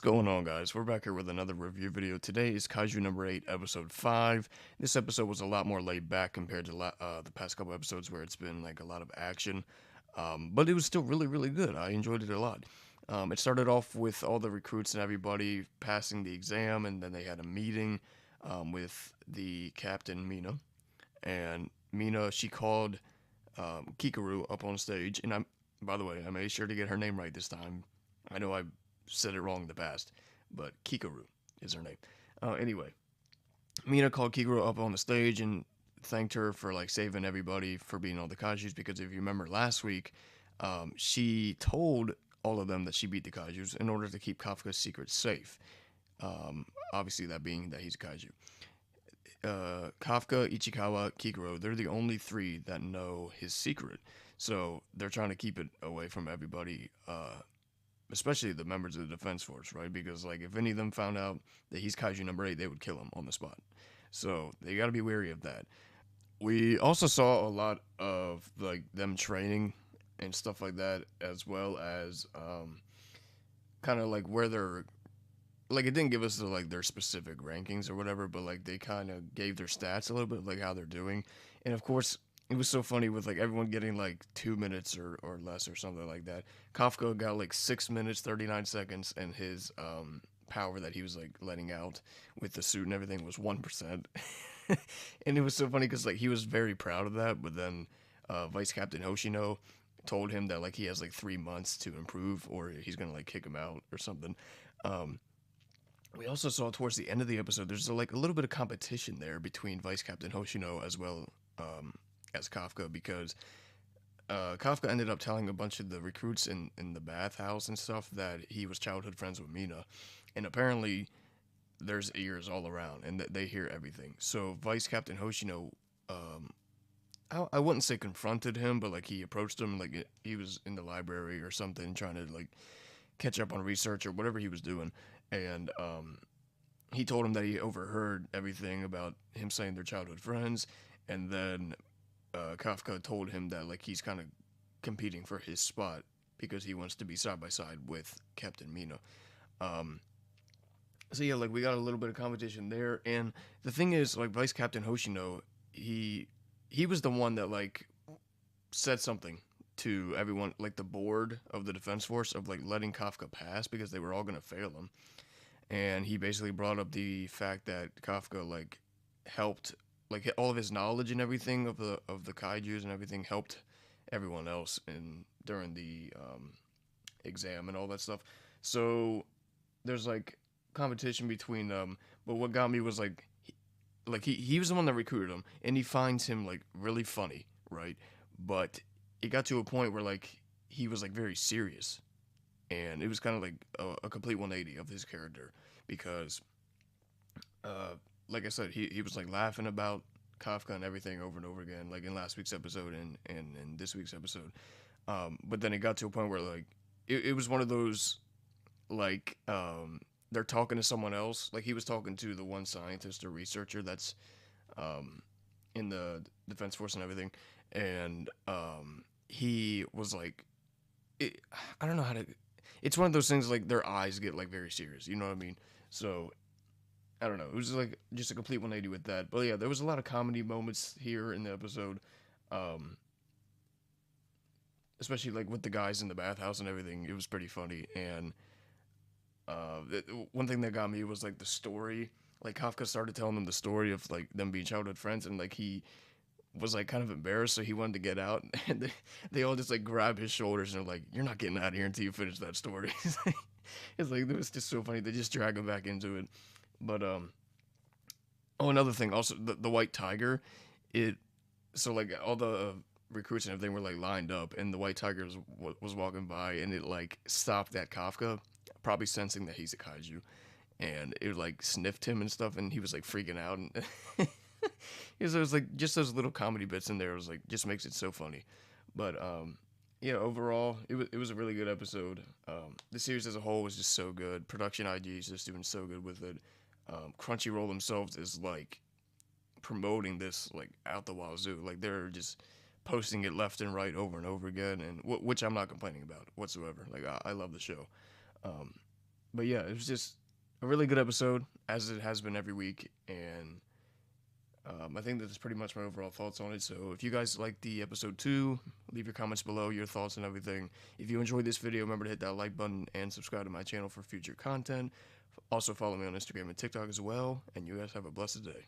going on, guys? We're back here with another review video. Today is Kaiju number 8, episode 5. This episode was a lot more laid back compared to the past couple episodes where it's been like a lot of action. But it was still really, really good. I enjoyed it a lot. It started off with all the recruits and everybody passing the exam, and then they had a meeting with the captain, Mina. And Mina, she called Kikaru up on stage. And by the way, I made sure to get her name right this time. I know I said it wrong in the past, but Kikaru is her name. Anyway, Mina called Kikaru up on the stage and thanked her for like saving everybody for being all the Kaijus, because if you remember last week, she told all of them that she beat the Kaijus in order to keep Kafka's secret safe. Obviously, that being that he's a Kaiju. Kafka, Ichikawa, Kikuro, they're the only three that know his secret. So they're trying to keep it away from everybody, especially the members of the defense force, right? Because like if any of them found out that he's Kaiju number 8, they would kill him on the spot. So they got to be wary of that. We also saw a lot of like them training and stuff like that, as well as kind of like where they're like, it didn't give us like their specific rankings or whatever, but like they kind of gave their stats a little bit, like how they're doing. And of course, it was so funny with like everyone getting like 2 minutes or less or something like that. Kafka got like 6 minutes 39 seconds, and his power that he was like letting out with the suit and everything was 1%. And it was so funny because like he was very proud of that, but then Vice Captain Hoshino told him that like he has like 3 months to improve or he's gonna like kick him out or something. Um, we also saw towards the end of the episode, there's like a little bit of competition there between Vice Captain Hoshino as well as Kafka, because Kafka ended up telling a bunch of the recruits in the bathhouse and stuff that he was childhood friends with Mina, and apparently there's ears all around and that they hear everything. So Vice Captain Hoshino, I wouldn't say confronted him, but like he approached him like he was in the library or something, trying to like catch up on research or whatever he was doing, and he told him that he overheard everything about him saying they're childhood friends, and then Kafka told him that like he's kind of competing for his spot because he wants to be side by side with Captain Mina. Um, so yeah, like we got a little bit of competition there, and the thing is, like Vice Captain Hoshino, he was the one that like said something to everyone, like the board of the defense force, of like letting Kafka pass because they were all gonna fail him, and he basically brought up the fact that Kafka like helped, like all of his knowledge and everything of the kaiju's and everything helped everyone else in during the exam and all that stuff. So there's like competition between them, but what got me was like he was the one that recruited him, and he finds him like really funny, right? But it got to a point where like he was like very serious, and it was kind of like a complete 180 of his character, because uh like I said, he was like laughing about Kafka and everything over and over again, like in last week's episode and in this week's episode. But then it got to a point where like it was one of those like they're talking to someone else, like he was talking to the one scientist or researcher that's um in the defense force and everything, and he was like it, I don't know how to, it's one of those things like their eyes get like very serious, you know what I mean? So I don't know, it was like just a complete 180 with that. But yeah, there was a lot of comedy moments here in the episode, um especially like with the guys in the bathhouse and everything. It was pretty funny. And one thing that got me was like the story, like Kafka started telling them the story of like them being childhood friends, and like he was like kind of embarrassed, so he wanted to get out, and they all just like grab his shoulders and are like, "You're not getting out of here until you finish that story." It's like it was just so funny. They just drag him back into it. But oh, another thing, also the white tiger, it, so like all the recruits and everything were like lined up, and the white tiger was walking by, and it like stopped at Kafka, probably sensing that he's a kaiju, and it like sniffed him and stuff, and he was like freaking out, and it was like just those little comedy bits in there. It was like just makes it so funny. But yeah, overall it was a really good episode. The series as a whole was just so good. Production IG is just doing so good with it. Crunchyroll themselves is like promoting this like out the wazoo. Like they're just posting it left and right over and over again, and which I'm not complaining about whatsoever. Like I love the show. Um, But yeah, it was just a really good episode, as it has been every week, and I think that's pretty much my overall thoughts on it. So if you guys like the episode 2, leave your comments below, your thoughts and everything. If you enjoyed this video, remember to hit that like button and subscribe to my channel for future content. Also follow me on Instagram and TikTok as well, and you guys have a blessed day.